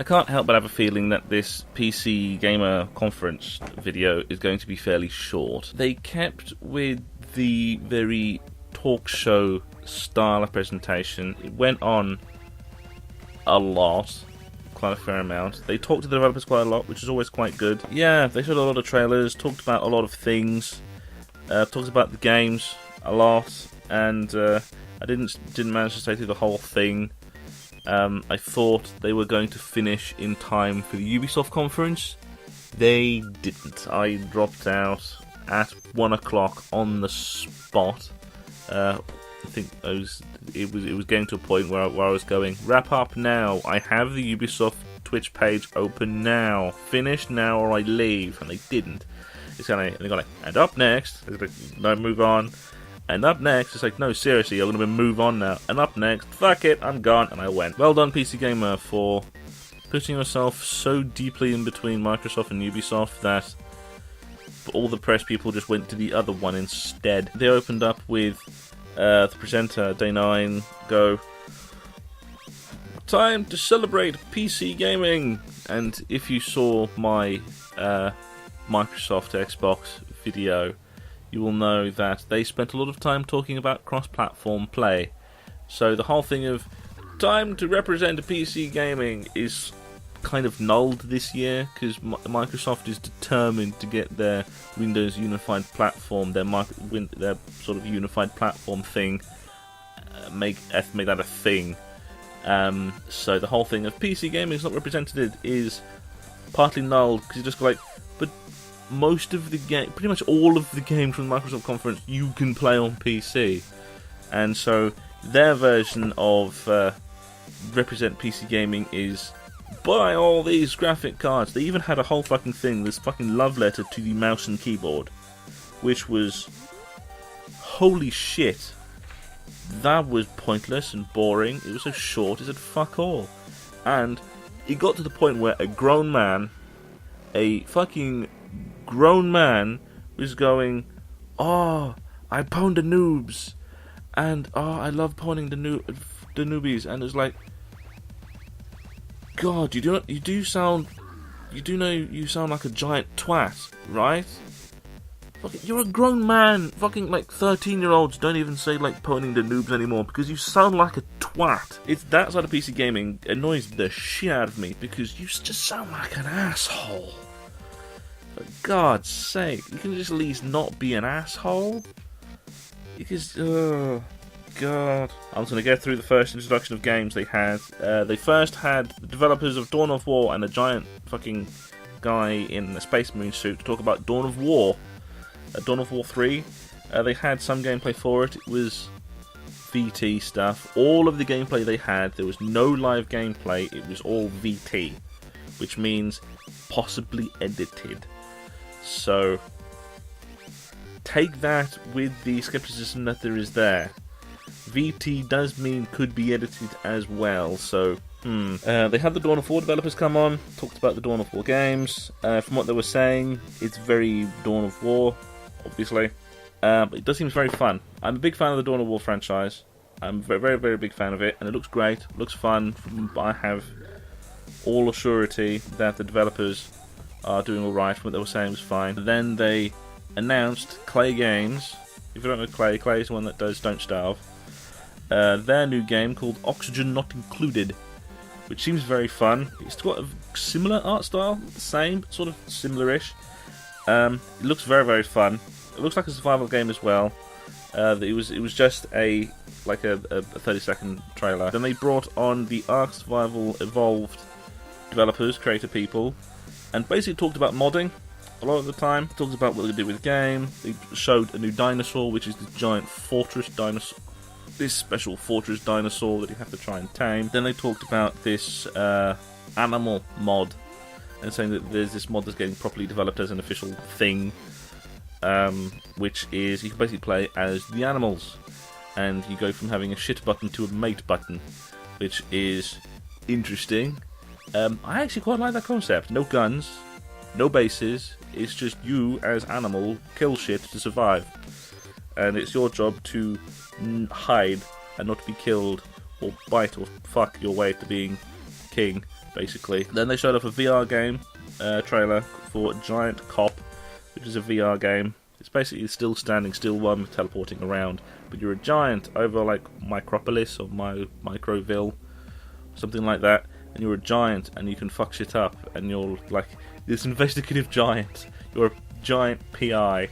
I can't help but have a feeling that this PC Gamer conference video is going to be fairly short. They kept with the very talk show style of presentation. It went on a lot, quite a fair amount. They talked to the developers quite a lot, which is always quite good. Yeah, they showed a lot of trailers, talked about a lot of things, talked about the games a lot, and I didn't manage to stay through the whole thing. I thought they were going to finish in time for the Ubisoft conference. They didn't. I dropped out at 1 o'clock on the spot. I think it was getting to a point where I was going, wrap up now. I have the Ubisoft Twitch page open now. Finish now or I leave. And they didn't. They got like, and up next, no, move on. And up next, it's like, no, seriously, I'm going to move on now. And up next, fuck it, I'm gone. And I went. Well done, PC Gamer, for putting yourself so deeply in between Microsoft and Ubisoft that all the press people just went to the other one instead. They opened up with the presenter, Day 9, go, time to celebrate PC gaming. And if you saw my Microsoft Xbox video, you will know that they spent a lot of time talking about cross-platform play. So the whole thing of time to represent PC gaming is kind of nulled this year, because Microsoft is determined to get their Windows Unified Platform, their sort of unified platform thing, make that a thing. So the whole thing of PC gaming is not represented is partly nulled, because you just go like, but most of the game, pretty much all of the games from the Microsoft conference, you can play on PC, and so their version of represent PC gaming is buy all these graphic cards. They even had a whole fucking thing, this fucking love letter to the mouse and keyboard, which was, holy shit, that was pointless and boring. It was so short, it said fuck all, and it got to the point where a fucking grown man was going, oh, I pound the noobs, and oh, I love pounding the newbies, and it was like, God, you know you sound like a giant twat, right? Fucking, you're a grown man. Fucking like 13-year-olds don't even say like pounding the noobs anymore because you sound like a twat. It's that side of PC gaming annoys the shit out of me because you just sound like an asshole. For God's sake, you can just at least not be an asshole. Because, oh, God. I'm just going to go through the first introduction of games they had. They first had the developers of Dawn of War and a giant fucking guy in a Space Marine suit to talk about Dawn of War. Dawn of War 3. They had some gameplay for it. It was VT stuff. All of the gameplay they had, there was no live gameplay. It was all VT, which means possibly edited. So take that with the skepticism that there is there. VT does mean could be edited as well, so they had the Dawn of War developers come on, talked about the Dawn of War games. From what they were saying, it's very Dawn of War, obviously, but it does seem very fun. I'm a big fan of the Dawn of War franchise. I'm a very, very, very big fan of it, and it looks great, looks fun. I have all assurity that the developers are doing alright. From what they were saying was fine. Then they announced Clay Games. If you don't know Clay is the one that does Don't Starve. Their new game called Oxygen Not Included, which seems very fun. It's got a similar art style, the same, but sort of similar-ish. It looks very, very fun. It looks like a survival game as well. It was just a 30-second trailer. Then they brought on the Ark Survival Evolved developers, creative people, and basically talked about modding a lot of the time. Talked about what they do with the game. They showed a new dinosaur, which is the giant fortress dinosaur. This special fortress dinosaur that you have to try and tame. Then they talked about this animal mod, and saying that there's this mod that's getting properly developed as an official thing, which is you can basically play as the animals, and you go from having a shit button to a mate button, which is interesting. I actually quite like that concept. No guns, no bases, it's just you as animal kill shit to survive, and it's your job to hide and not be killed or bite or fuck your way to being king basically. Then they showed off a VR game trailer for Giant Cop, which is a VR game. It's basically still standing still one, teleporting around, but you're a giant over like Micropolis or Microville, something like that, and you're a giant and you can fuck shit up, and you're like this investigative giant. You're a giant PI,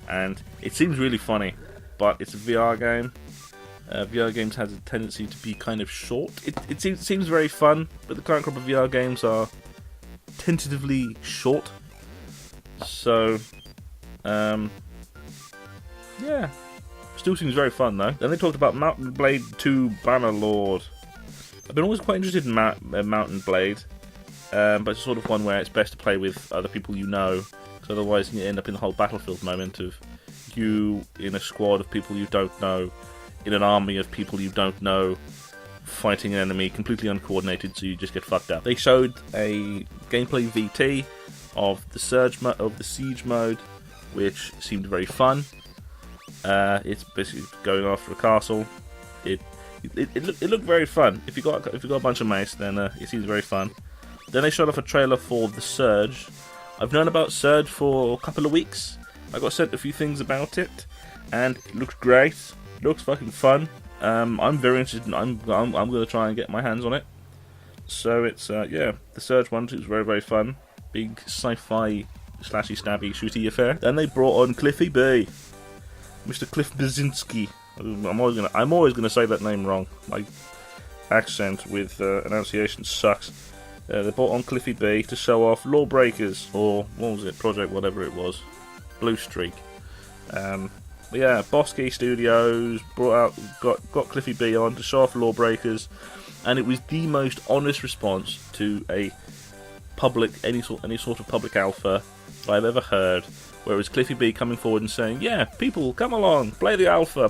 and it seems really funny, but it's a VR game. VR games has a tendency to be kind of short. It seems very fun, but the current crop of VR games are tentatively short. So, yeah, still seems very fun though. Then they talked about Mountain Blade 2 Bannerlord. I've been always quite interested in Mountain Blade, but it's sort of one where it's best to play with other people you know, because otherwise you end up in the whole Battlefield moment of you in a squad of people you don't know, in an army of people you don't know, fighting an enemy completely uncoordinated, so you just get fucked up. They showed a gameplay VT of the siege mode, which seemed very fun. It's basically going after a castle. It looked very fun. If you got a bunch of mace, then it seems very fun. Then they showed off a trailer for The Surge. I've known about Surge for a couple of weeks. I got sent a few things about it, and it looks great. It looks fucking fun. I'm very interested. I'm going to try and get my hands on it. So it's yeah, The Surge one is very, very fun. Big sci-fi slashy stabby shooty affair. Then they brought on Cliffy B, Mr. Cliff Basinski. I'm always gonna say that name wrong. My accent with enunciation sucks. They brought on Cliffy B to show off Lawbreakers, or what was it, Project whatever it was, Blue Streak. But yeah, Bosky Studios got Cliffy B on to show off Lawbreakers, and it was the most honest response to a any sort of public alpha I've ever heard. Whereas Cliffy B coming forward and saying, yeah, people, come along, play the alpha,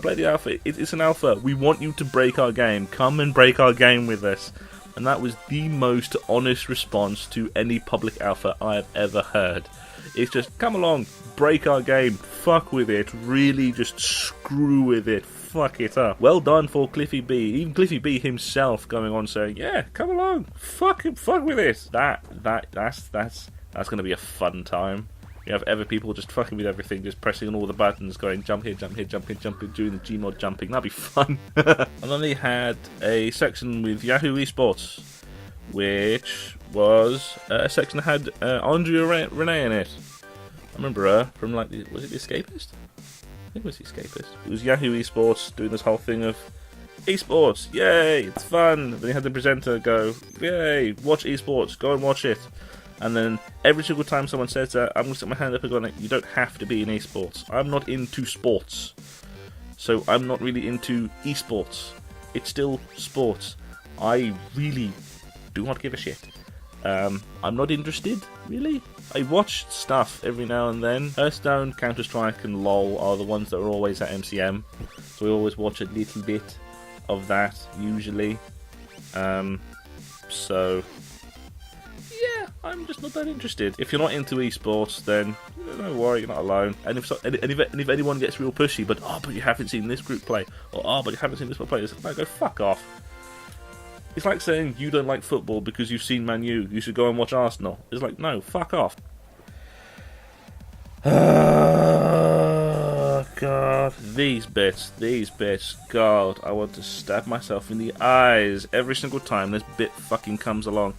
it's an alpha, we want you to break our game, come and break our game with us. And that was the most honest response to any public alpha I have ever heard. It's just, come along, break our game, fuck with it, really just screw with it, fuck it up. Well done for Cliffy B. Even Cliffy B himself going on saying, yeah, come along, fuck with it. That's gonna be a fun time. You have other people just fucking with everything, just pressing on all the buttons, going jump here, jump here, jump here, jump here, doing the Gmod jumping. That'd be fun. And then they had a section with Yahoo Esports, which was a section that had Andrea Renee in it. I remember her from, like, was it The Escapist? I think it was The Escapist. It was Yahoo Esports doing this whole thing of esports, yay, it's fun. Then you had the presenter go, yay, watch esports, go and watch it. And then every single time someone says that, I'm going to stick my hand up and go, you don't have to be in esports. I'm not into sports, so I'm not really into esports. It's still sports. I really do not give a shit. I'm not interested, really. I watch stuff every now and then. Hearthstone, Counter-Strike and LoL are the ones that are always at MCM, so we always watch a little bit of that, usually. So yeah, I'm just not that interested. If you're not into esports, then don't worry, you're not alone. And if anyone gets real pushy, but you haven't seen this group play, or but you haven't seen this one play, it's like, go fuck off. It's like saying you don't like football because you've seen Man U, you should go and watch Arsenal. It's like, no, fuck off. Oh, God. These bits, God, I want to stab myself in the eyes every single time this bit fucking comes along.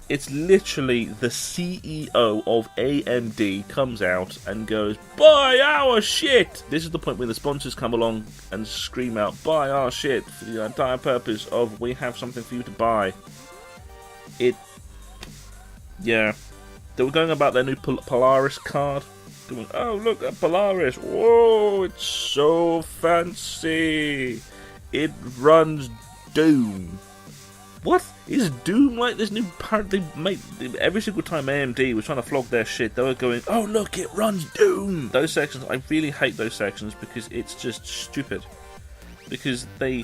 It's literally the CEO of AMD comes out and goes, buy our shit! This is the point where the sponsors come along and scream out, buy our shit, for the entire purpose of, we have something for you to buy. Yeah. They were going about their new Polaris card. Going, oh, look at Polaris. Whoa, it's so fancy. It runs Doom. What? Is Doom like this new part? Every single time AMD was trying to flog their shit, they were going, oh look, it runs Doom! Those sections, I really hate those sections because it's just stupid. Because they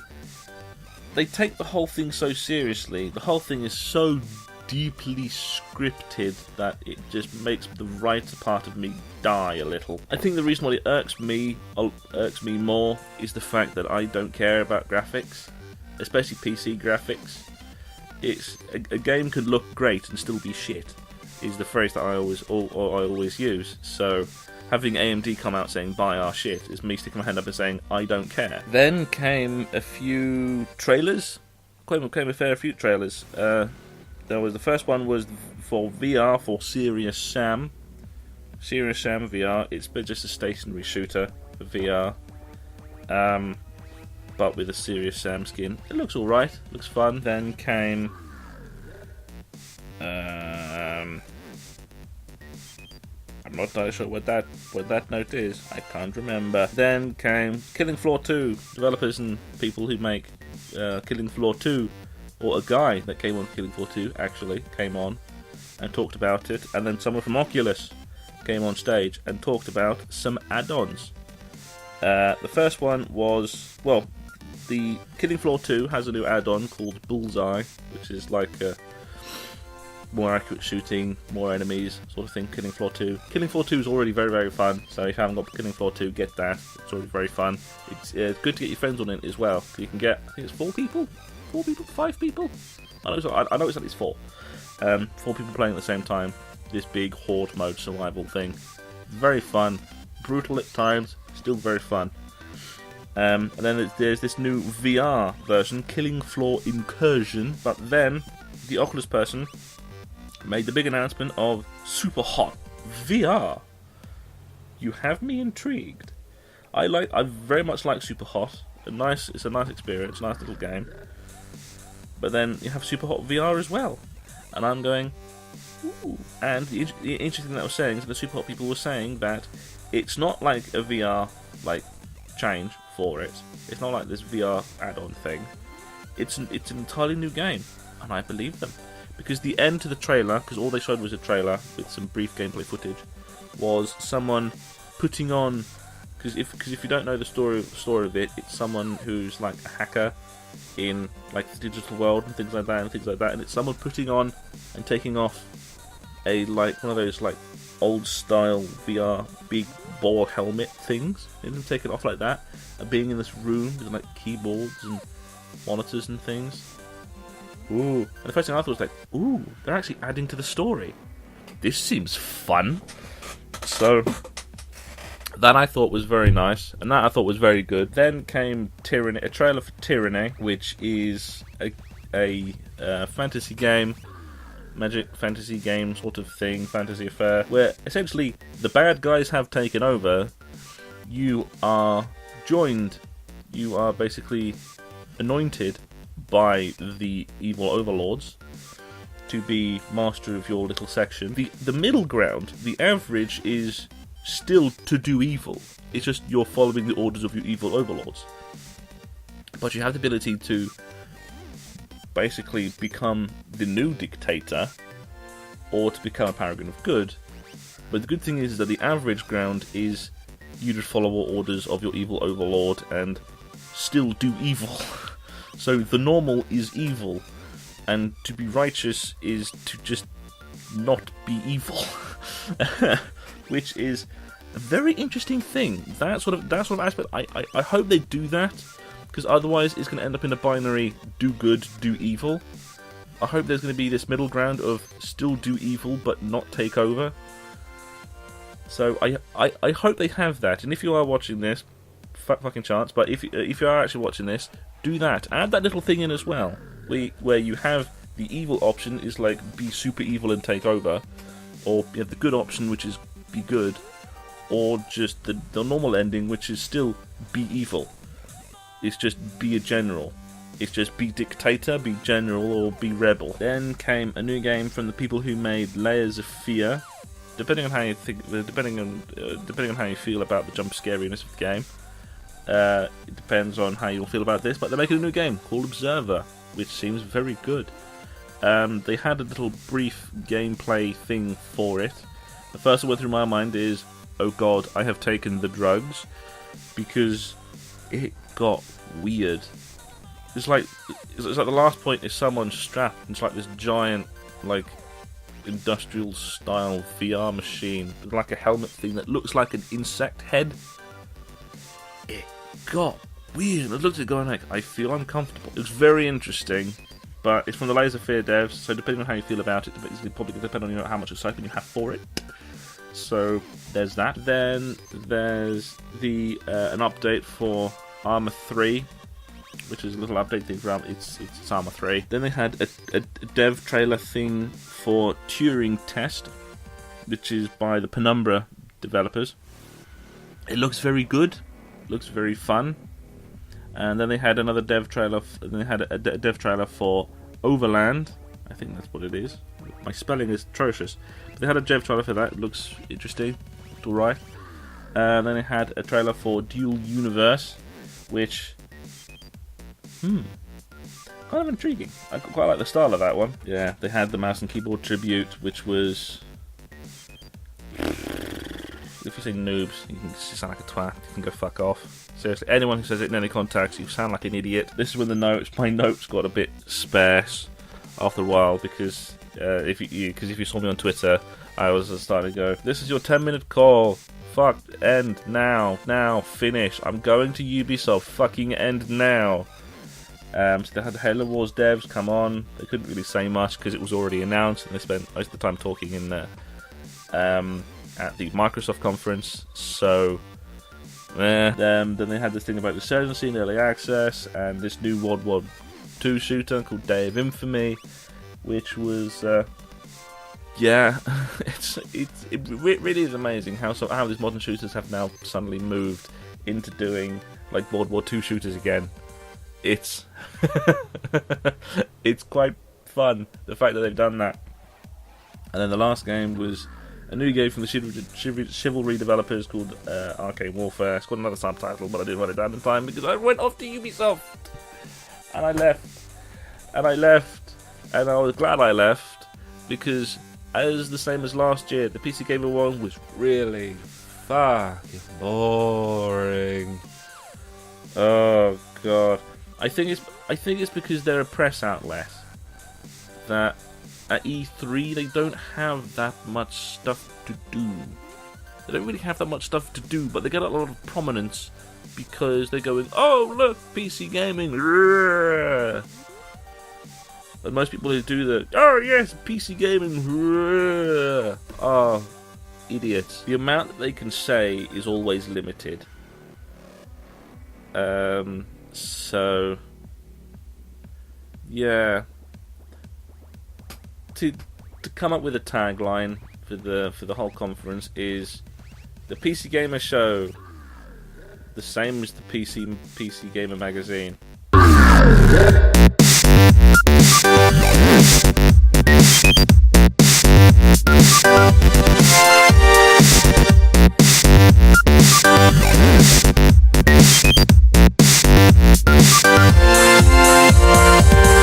take the whole thing so seriously. The whole thing is so deeply scripted that it just makes the writer part of me die a little. I think the reason why it irks me more is the fact that I don't care about graphics, especially PC graphics. it's a game could look great and still be shit, is the phrase that I always use. So having AMD come out saying buy our shit is me sticking my hand up and saying I don't care. Then came a few trailers. Came a fair few trailers. There was the first one was for VR for Serious Sam. Serious Sam VR. It's just a stationary shooter for VR, but with a Serious Sam skin. It looks alright. Looks fun. Then came I'm not entirely sure what that note is. I can't remember. Then came Killing Floor 2. Developers and people who make Killing Floor 2, or a guy that came on Killing Floor 2 actually came on and talked about it. And then someone from Oculus came on stage and talked about some add-ons. The first one was, well, the Killing Floor 2 has a new add-on called Bullseye, which is like a more accurate shooting, more enemies, sort of thing. Killing Floor 2. Killing Floor 2 is already very, very fun, so if you haven't got Killing Floor 2, get that. It's already very fun. It's good to get your friends on it as well. You can get, I think it's 4 people? 4 people? 5 people? I know it's at least 4. 4 people playing at the same time. This big horde mode survival thing. Very fun. Brutal at times, still very fun. And then there's this new VR version, Killing Floor Incursion, but then the Oculus person made the big announcement of Super Hot VR. You have me intrigued. I very much like Super Hot. It's a nice experience, nice little game. But then you have Super Hot VR as well, and I'm going, ooh. And the interesting thing that I was saying is the Super Hot people were saying that it's not like a VR like change for it. It's not like this VR add-on thing. It's an entirely new game, and I believe them. Because the end to the trailer, because all they showed was a trailer with some brief gameplay footage, was someone putting on. Because if you don't know the story of it, it's someone who's like a hacker in like the digital world and things like that, and it's someone putting on and taking off a like one of those like old style VR big ball helmet things, and then take it off like that, and being in this room with like keyboards and monitors and things. Ooh. And the first thing I thought was like, ooh, they're actually adding to the story. This seems fun. So that I thought was very nice, and that I thought was very good. Then came Tyranny, a trailer for Tyranny, which is a fantasy game, magic fantasy game sort of thing, fantasy affair, where essentially the bad guys have taken over. You are basically anointed by the evil overlords to be master of your little section. The middle ground, the average, is still to do evil. It's just you're following the orders of your evil overlords. But you have the ability to basically become the new dictator, or to become a paragon of good. But the good thing is that the average ground is you just follow all orders of your evil overlord and still do evil. So the normal is evil, and to be righteous is to just not be evil. Which is a very interesting thing. That sort of aspect, I hope they do that, because otherwise it's going to end up in a binary do good, do evil. I hope there's going to be this middle ground of still do evil but not take over. So I hope they have that, and if you are watching this, fucking chance, but if you are actually watching this, do that. Add that little thing in as well, where you have the evil option is like be super evil and take over, or you have the good option which is be good, or just the normal ending which is still be evil. It's just be a general. It's just be dictator, be general, or be rebel. Then came a new game from the people who made Layers of Fear. Depending on how you think, depending on how you feel about the jump scariness of the game, it depends on how you'll feel about this. But they're making a new game called Observer, which seems very good. They had a little brief gameplay thing for it. The first thing that went through my mind is, oh god, I have taken the drugs, because it got weird. It's like the last point is someone strapped into like this giant, like, industrial style VR machine with like a helmet thing that looks like an insect head. It got weird. I looked at it going like, I feel uncomfortable. It's very interesting. but it's from the Layers of Fear devs, so depending on how you feel about it, it's probably going to depend on how much excitement you have for it. So there's that. Then there's an update for Arma 3, which is a little update thing for it's Arma 3. Then they had a dev trailer thing for Turing Test, which is by the Penumbra developers. It looks very good, looks very fun. And then they had another dev trailer. Then they had a dev trailer for Overland. I think that's what it is. My spelling is atrocious. But they had a dev trailer for that. It looks interesting. It's alright. Then they had a trailer for Dual Universe, which kind of intriguing. I quite like the style of that one. Yeah, they had the mouse and keyboard tribute, which was, if you say noobs, you can sound like a twat. You can go fuck off. Seriously, anyone who says it in any context, you sound like an idiot. This is when my notes got a bit sparse after a while, because if you saw me on Twitter, I was starting to go, "This is your 10-minute call. Fuck, end now, finish. I'm going to Ubisoft. Fucking end now." So they had the Halo Wars devs come on. They couldn't really say much because it was already announced, and they spent most of the time talking in at the Microsoft conference. So then they had this thing about Resurgency and Early Access, and this new World War II shooter called Day of Infamy, which was it really is amazing how these modern shooters have now suddenly moved into doing like World War II shooters again. It's it's quite fun, the fact that they've done that. And then the last game was a new game from the Chivalry developers called Arcane Warfare. It's got another subtitle, but I didn't write it down in time because I went off to Ubisoft. And I left. And I was glad I left, because as the same as last year, the PC Gamer one was really fucking boring. Oh god. I think it's because they're a press outlet that at E3 they don't have that much stuff to do. They don't really have that much stuff to do, but they get a lot of prominence because they're going, "Oh look, PC gaming." And most people who do the, "Oh yes, PC gaming," are idiots. The amount that they can say is always limited. So yeah, to come up with a tagline for the whole conference is the PC Gamer Show, the same as the PC Gamer magazine.